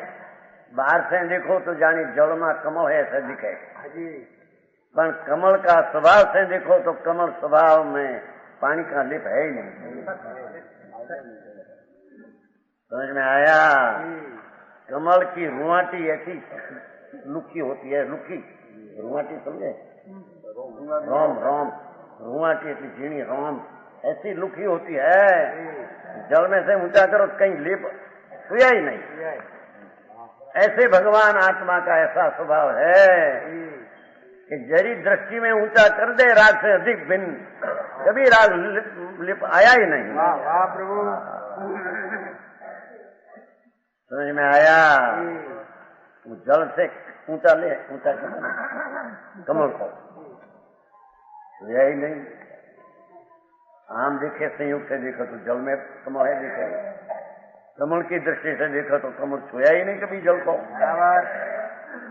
बाहर से देखो तो जानी जल में कमल है ऐसा दिखे, पर कमल का स्वभाव से देखो तो कमल स्वभाव में पानी का लेप है ही नहीं। समझ में आया? कमल की रुआटी ऐसी लुकी होती है, लुकी रुआटी समझे, रोम रुआटी ऐसी झीणी रोम ऐसी लुकी होती है, जल में से ऊंचा करो तो कहीं लेप छुया ही नहीं। ऐसे भगवान आत्मा का ऐसा स्वभाव है कि जरी दृष्टि में ऊंचा कर दे, राग से अधिक भिन्न कभी राग लिप आया ही नहीं। वाह प्रभु। समझ में आया? वो जल से ऊंचा ले, ऊंचा कर कमल को छुया ही नहीं। आम देखे संयोग से देखो तो जल में कमल है, देखे कमल की दृष्टि से देखो तो कमल छुया ही नहीं कभी जल को।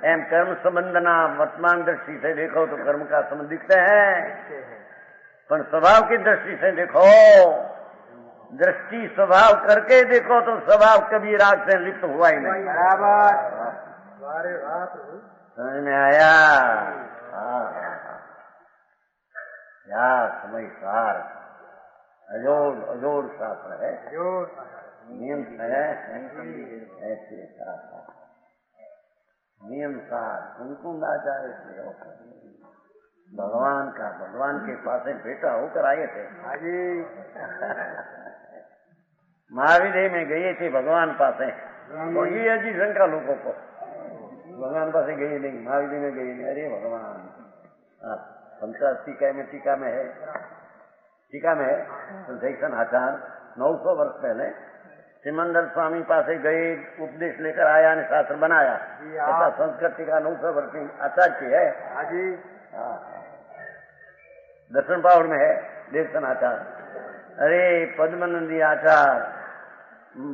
एम कर्म संबंधना वर्तमान दृष्टि से देखो तो कर्म का संबंध दिखते हैं, पर स्वभाव की दृष्टि से देखो, दृष्टि स्वभाव करके देखो तो स्वभाव कभी राग से लिप्त हुआ ही नहीं। बराबर। समझ में आया? या समय सार अजोड़ शास्त्र है, नियम है, ऐसे शास्त्र नियम सार कुंकुंदाचार्य भगवान के पास बेटा होकर आए थे। महावीर में गए थे भगवान पास, तो ये अजी शंका लोगों को, भगवान पास गए नहीं, महावीर में गए नहीं। अरे भगवान 85 टीका में है संसेशन आचार 900 वर्ष पहले सिमंदर स्वामी पास गए, उपदेश लेकर आया ने शास्त्र बनाया। ऐसा संस्कृत टीका 900 वर्ष की आचार की है, दर्शन पावड़ में है। देवसन आचार्य, अरे पद्मनंदी आचार्य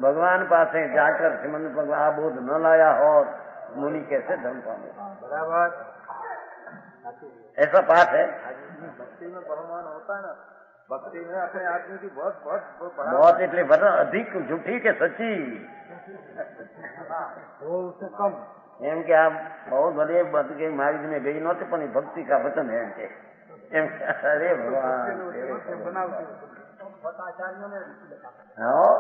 भगवान पास जाकर श्रीमंत भगवान आबोध न लाया हो मुनि कैसे धर्म पावे। बराबर। ऐसा पाठ है। भक्ति में बहुमान होता है ना, भक्ति में अपने आदमी की बहुत એટલે अधिक झूठी के सच्ची उससे कम એમ કે આ બહુ બધી કે મારી મેં ગઈ નહોતી પણ ભક્તિ કા વચન है એમ કે અરે ભગવાન हाँ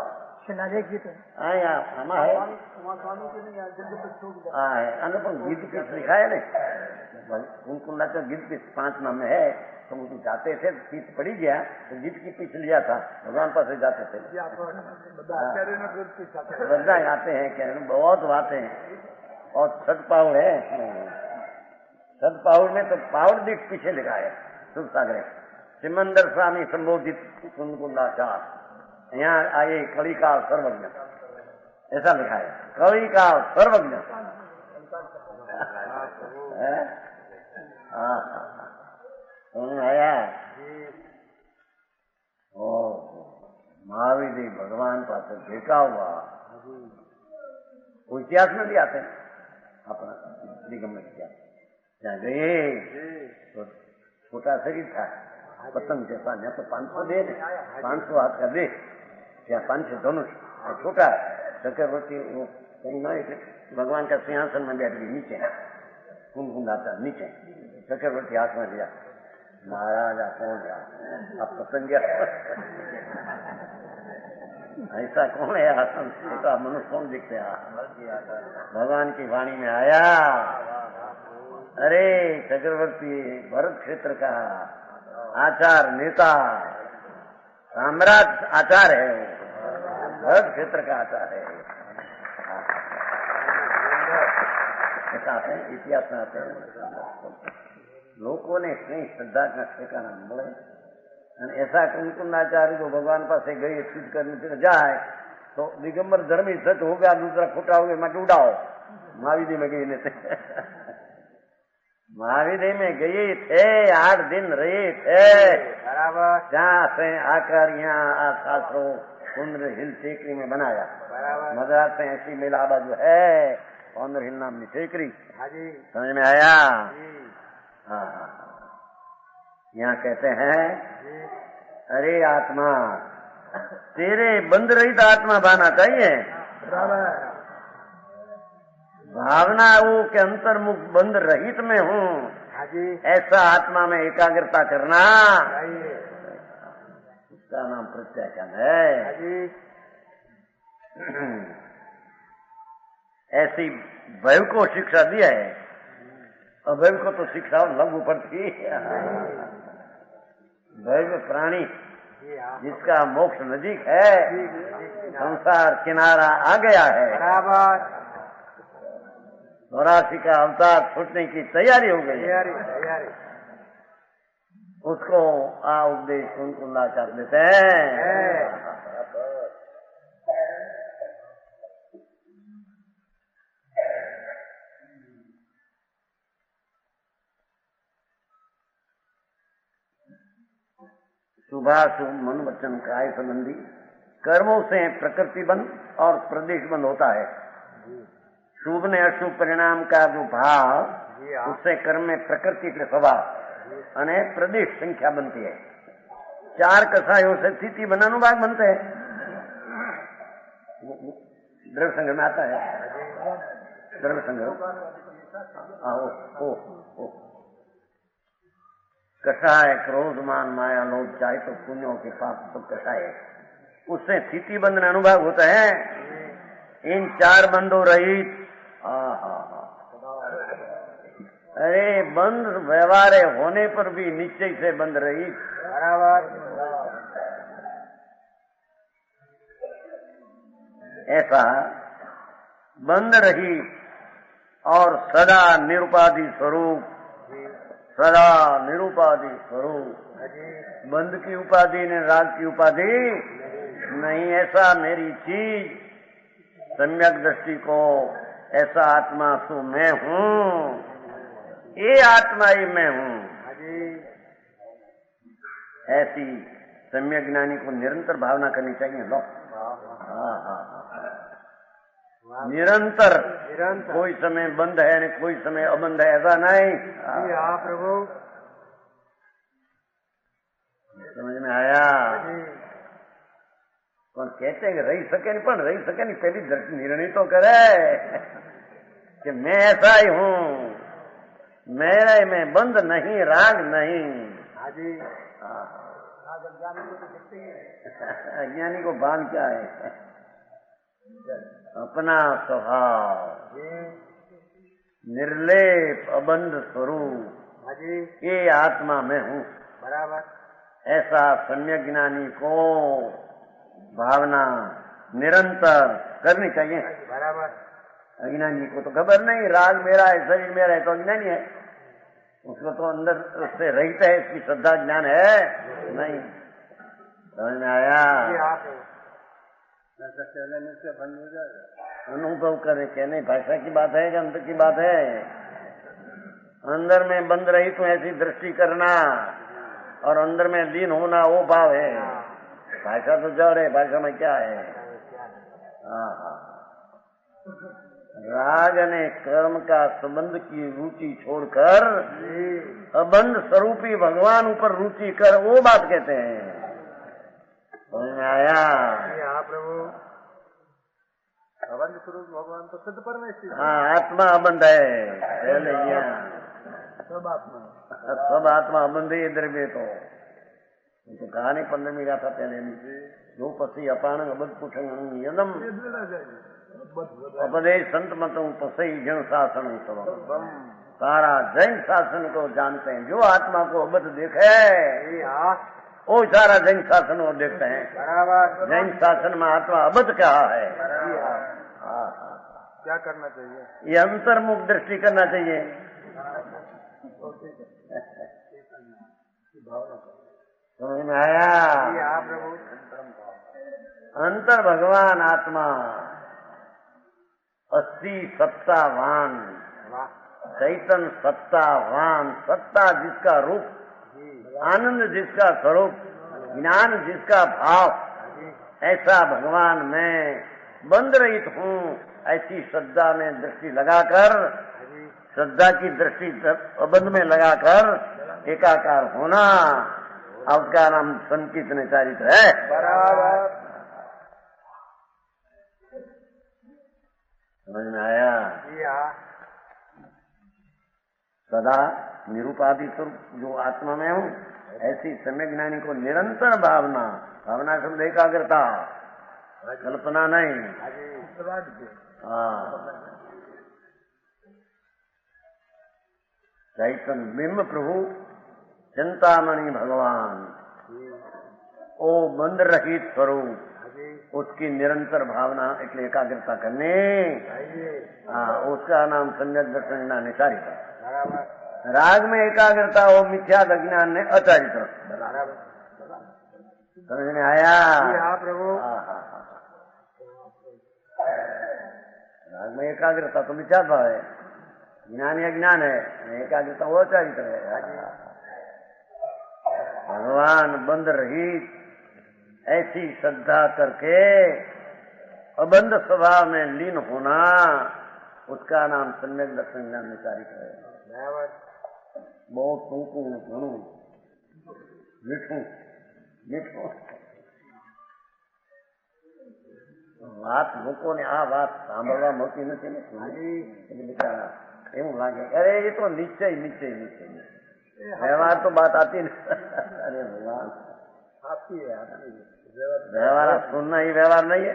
आमा है गीत पीठ लिखा है ना कुंकुंडा गीत पीठ 5 नाम में है। तो वो जाते थे पीठ पड़ी गया तो गीत की पीछ लिया था भगवान पास जाते थे बद्दा आते हैं क्या बहुत बातें हैं। और छठ पाउड़ है छठ पाउड़ में तो पाउड़ दीठ पीछे लिखा है शुभ सागरे सिमंदर स्वामी संबोधित कुंकुंडाचार यहाँ आए कलिकाल सर्वज्ञ ऐसा लिखा है कलिकाल सर्वज्ञ। आया ओ महावीर भगवान पास देखा हुआ वो इतिहास में भी आते हैं अपना निगम में इतिहास जहाँ गए तो छोटा शरीर था पतंग जैसा यहाँ तो 500 दे 500 हाथ का दे या 500 धनुष छोटा चक्रवर्ती वो कहीं ना भगवान का सिंहासन में बैठ गई नीचे कुंकुंडाचा नीचे चक्रवर्ती हाथ में दिया महाराजा कौन आप पतंग ऐसा कौन है छोटा मनुष्य कौन दिखते हैं भगवान की वाणी में आया अरे चक्रवर्ती भरत क्षेत्र का आचार नेता साम्राज्य आचार है भरत क्षेत्र का आचार है ऐसा आते हैं इतिहास में आते हैं लोगों ने कई श्रद्धा का ठिकाना મળે અને ऐसा कुंकुंडाचार्य को भगवान पास गई सिद्ध करने से जाए तो दिगंबर धर्मी सच हो गया दूसरा खोटा हो गया मत उड़ाओ महावीर में गई लेते महावीर में गए थे 8 दिन रहे थे बराबर जहाँ से आकर यहाँ शास्त्रों कुंद्र हिल टेकरी में बनाया मद्रास में ऐसी मेला बाजू है कुंद्र हिल नाम की टेकरी समझ में आया। हाँ यहाँ कहते हैं अरे आत्मा तेरे बंद रहित आत्मा बना चाहिए भावना वो के अंतर्मुख बंद रहित में हूँ ऐसा आत्मा में एकाग्रता करना उसका नाम प्रत्याख्यान है। ऐसी भैव को शिक्षा दिया है अभैव को तो शिक्षा लघु पड़ती भैव प्राणी जिसका मोक्ष नजीक है संसार किनारा आ गया है 84 का अवतार छूटने की तैयारी हो गई उसको उपदेश कुंकुंडाचार देते हैं। शुभाशुभ मन वचन काय संबंधी कर्मों से प्रकृति बंध और प्रदेश बंध होता है। शुभ ने अशुभ परिणाम का जो भाव उससे कर्म में प्रकृति के स्वभाव અને પ્રદેશ સંખ્યા બનતી है। 4 कसायों से स्थिति बनानु भाग बनते हैं द्रव्य संग्रह में आता है द्रव्य संग्रह कषाय क्रोध मान माया लोभ चाहे तो पुण्यों के पाप सब कषाय उससे स्थिति बंधन अनुभव होता है। इन 4 बंधों रहित अरे बंद व्यवहार होने पर भी निश्चय से बंद रही बराबर ऐसा बंद रही और सदा निरुपाधि स्वरूप बंद की उपाधि ने राग की उपाधि नहीं ऐसा मेरी चीज सम्यक दृष्टि को ऐसा आत्मा सो मैं हूँ ये आत्मा ही मैं हूँ ऐसी सम्यक ज्ञानी को निरंतर भावना करनी चाहिए। लो निरंतर, कोई समय बंद है न कोई समय अबंद है, ऐसा नहीं। प्रभु समझ में आया? પણ कहते हैं कि रही सके नहीं, पण रही सके नहीं, पहली निर्णय तो करे कि मैं ऐसा ही हूँ, मेरे में बंद नहीं, राग नहीं। अज्ञानी को भान क्या है? अपना स्वभाव निर्लेप अबंध स्वरूप, ये आत्मा में हूँ। बराबर। ऐसा सम्यक ज्ञानी को भावना निरंतर करनी चाहिए। बराबर। अज्ञानी को तो खबर नहीं, राग मेरा है, शरीर मेरा है, तो अज्ञानी है। उसको तो अंदर उससे रहित है, इसकी श्रद्धा ज्ञान है नहीं। समझ में आया? कहने से बंद हो जाएगा। अनुभव करे, कहने भाषा की बात है कि अंतर की बात है? अंदर में बंद रही तो ऐसी दृष्टि करना और अंदर में लीन होना, वो भाव है। भाषा तो जड़ है, भाषा में क्या है? राग ने कर्म का संबंध की रुचि छोड़कर अबंध स्वरूपी भगवान ऊपर रुचि कर, वो बात कहते हैं। समझ में आया? प्रभु अबंध स्वरूप भगवान तो सिद्ध परमेश्वर। हाँ, आत्मा अबंध है पहले, सब आत्मा, सब आत्मा अबंध है। इधर भी तो कहा नहीं 15वीं गाथा पहले जो पसी अपान अबंध पुछंग यदम उपदेश संत मतों पसई जन शासन सब। सारा जैन शासन को जानते हैं, जो आत्मा को अबंध देखे वो सारा जैन शासन को देखते हैं। जैन शासन में आत्मा अबंध कहा है। क्या करना चाहिए? ये अंतर्मुख दृष्टि करना चाहिए। समझ में आया? प्रभु अंतर भगवान आत्मा 80 सत्तावान, चैतन सत्तावान, सत्ता जिसका रूप, आनंद जिसका स्वरूप, ज्ञान जिसका भाव, ऐसा भगवान मैं बंद रहित हूँ। ऐसी श्रद्धा में दृष्टि लगाकर, श्रद्धा की दृष्टि अबंध में लगाकर एकाकार होना, उसका नाम संकीर्तन चरित्र है। बराबर। समझ में आया? सदा निरूपाधि स्वरूप जो आत्मा में हूँ, ऐसी सम्यक ज्ञानी को निरंतर भावना, भावना शब्द एकाग्रता, कल्पना नहीं। चैतन बिंब प्रभु चिंतामणि भगवान, ओ बंद रहित स्वरूप, उसकी निरंतर भावना એટલે एकाग्रता करने, उसका नाम सम्यक दर्शन ज्ञान चारित्र। राग में एकाग्रता हो, मिथ्या अज्ञान ने अचारित्र। समझ में आया? प्रभु राग में एकाग्रता तो मिथ्या भाव है, ज्ञान या ज्ञान है, एकाग्रता वो चारित्र है। भगवान बंद रहित ऐसी श्रद्धा करके अबंध स्वभाव में लीन होना, उसका नाम सम्यक दर्शन ज्ञान चारित्र है। बहुत टूंकू घणું મીઠું મીઠું વાત લોકોને આ વાત સાંભળવા મળતી નથી ને, એટલે બિચારા એવું લાગે અરે એ તો નિશ્ચય નિશ્ચય નિશ્ચય વ્યવહાર તો बात आती नहीं। अरे भगवान आती है व्यवहार सुनना ही व्यवहार नहीं है,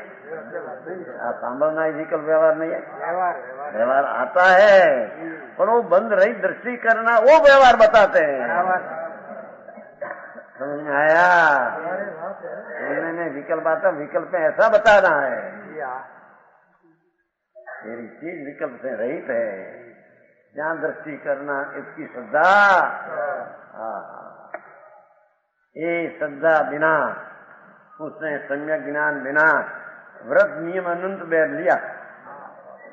सांभळना ही विकल्प व्यवहार नहीं है। व्यवहार आता है पर वो बंद रही दृष्टि करना, वो व्यवहार बताते हैं। समझ में आया? विकल्प आता, विकल्प में ऐसा बताना है मेरी चीज विकल्प से रहित है, जहाँ दृष्टि करना इसकी श्रद्धा। ये श्रद्धा बिना, उसने सम्यक ज्ञान बिना व्रत नियम अनंत बैर लिया,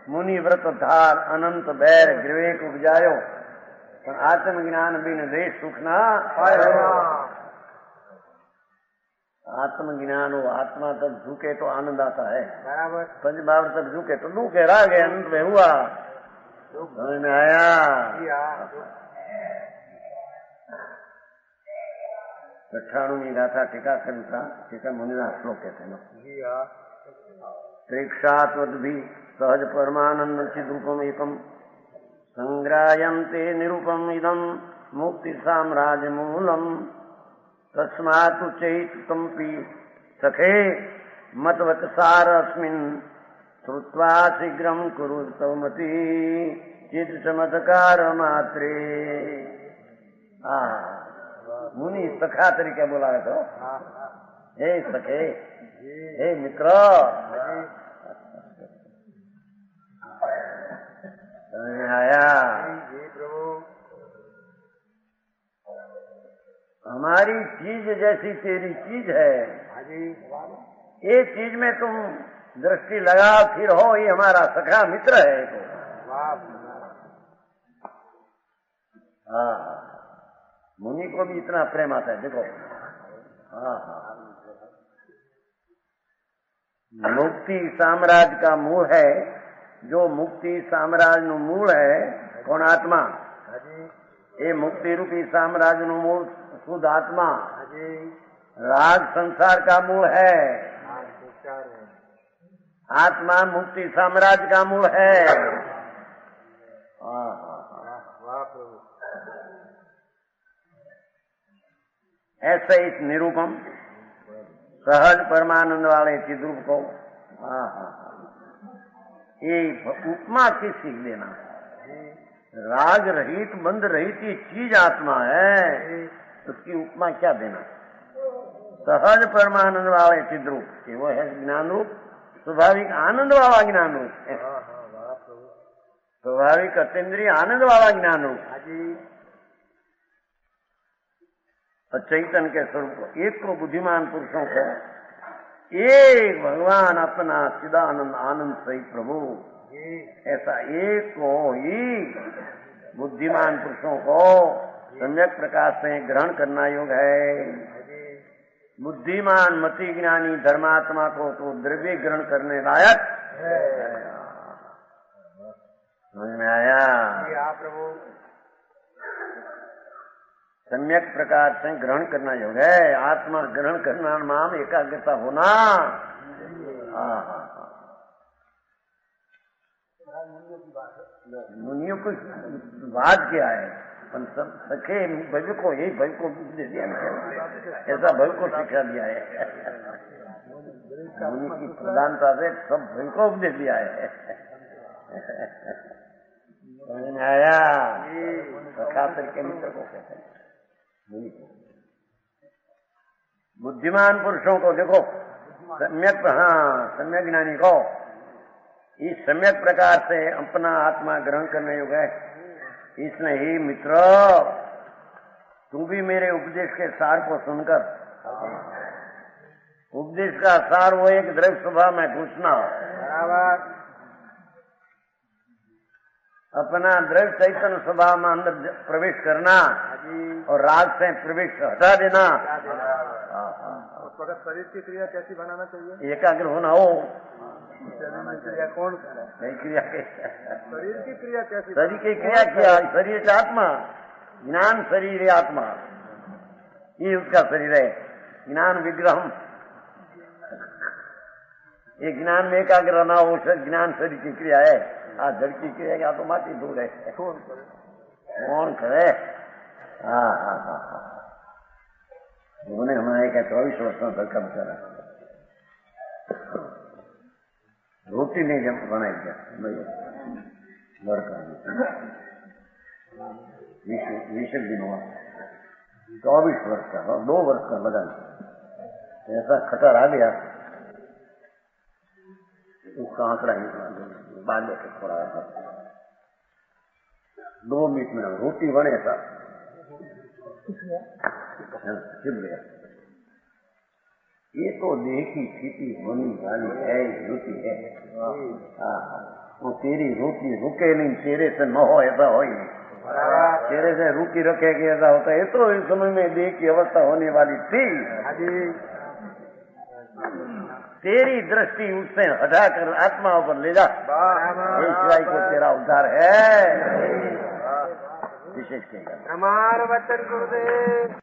मुनि व्रत धार अनंत बैर विवेक उपजायो, पर आत्म ज्ञान बिन देश सुख ना पायो। आत्मज्ञान हो, आत्मा तक झुके तो आनंद आता है, बराबर। पंच भाव तक झुके तो दुख है, राग है, अंत में हुआ समझ में आया। अठाणुमी गाथा टीका करता टीका मुनिना श्लोक कहते हैं। प्रेक्षात्वद भी सहज परमानंद चिद्रूपम एकम संग्रायन्ते निरूपम इदम मुक्ति साम्राज्य मूलम तस्मात् उच्चैतम्पि सखे मतवत्सार अस्मिन् श्रुत्वा शीघ्रं कुरु सौमति चित् चमत्कार मात्रे। मुनि सखा तरीके बोला है तो हे सखे, हे मित्र, आया हमारी चीज जैसी तेरी चीज है, ये चीज में तुम दृष्टि लगा फिर हो, ये हमारा सखा मित्र है तो। हाँ, मुनि को भी इतना प्रेम आता है देखो। हाँ, मुक्ति साम्राज्य का मूल है, जो मुक्ति साम्राज्य नु मूल है कौन? आत्मा। ये मुक्ति रूपी साम्राज्य नु मूल शुद्ध आत्मा। राग संसार का मूल है, आत्मा मुक्ति साम्राज्य का मूल है। ऐसे इस निरूपम सहज परमानंद वाले चिद्रूप को ये उपमा की सीख देना। राग रहित बंध रहित ये चीज आत्मा है, उसकी उपमा क्या देना? सहज परमानंद वाले चिद्रूप, वो है ज्ञान रूप, स्वाभाविक आनंद वाला ज्ञान रूप, स्वाभाविक अतीन्द्रिय आनंद वाला ज्ञान रूप। और चैतन्य के स्वरूप को, एक को बुद्धिमान पुरुषों को, एक भगवान अपना चिदानंद आनंद सही प्रभु, ऐसा एक को ही बुद्धिमान पुरुषों को सम्यक प्रकार से ग्रहण करना योग है। बुद्धिमान मति ज्ञानी धर्मात्मा को तो द्रव्य ग्रहण करने लायक समझ में आया? प्रभु सम्यक प्रकार से ग्रहण करना योग है। आत्मा ग्रहण करना नाम एकाग्रता होना। मुनियों को बात क्या है, सब सखे भव को, यही भव को दे दिया, ऐसा भव को सिखा दिया है। मुनि की प्रधानता से सब भव को उपदेश दिया है। समझ में आया? सखा करके मित्र को कहते हैं मुनि को। बुद्धिमान पुरुषों को देखो, सम्यक, सम्यक ज्ञानी को इस सम्यक प्रकार से अपना आत्मा ग्रहण करने योग्य है। इसने ही मित्र तू भी मेरे उपदेश के सार को सुनकर, उपदेश का सार वो एक द्रव्य स्वभाव में घुसना, अपना द्रव्य चैतन्य स्वभाव में अंदर प्रवेश करना और राग से प्रवेश हटा देना। उस वक्त शरीर की क्रिया कैसी बनाना चाहिए? एकाग्र होना हो। क्रिया कौन? क्रिया शरीर की क्रिया कैसी? शरीर की क्रिया किया, शरीर का आत्मा, ज्ञान शरीर है आत्मा, ये उसका शरीर है। ज्ञान विग्रह, ये ज्ञान में एकाग्र ना हो, ज्ञान शरीर की क्रिया है। आज जड़ की क्रिया क्या तो माटी दूर है, कौन करे? उन्होंने हमारे क्या 24 वर्षों तक कब करा, रोटी नहीं जब बनाई क्या लड़का 20 दिन हुआ, 24 वर्ष का, 2 वर्ष का लगा, ऐसा खतर आ गया उसका आंकड़ा बांधे के थोड़ा 2 मिनट में रोटी बने था छिप गया। ये तो देह की खेती होने वाली है, रोटी है। वो तेरी रोटी रुके नहीं, तेरे से न हो ऐसा हो ही नहीं। तेरे से रुकी रखेगी ऐसा होता है। तो इस समय में देह की अवस्था होने वाली थी, तेरी दृष्टि उससे हटाकर आत्माओं पर ले जा, ये शिवाई को तेरा उद्धार है। विशेष कहेगा हमारा वचन गुरुदेव।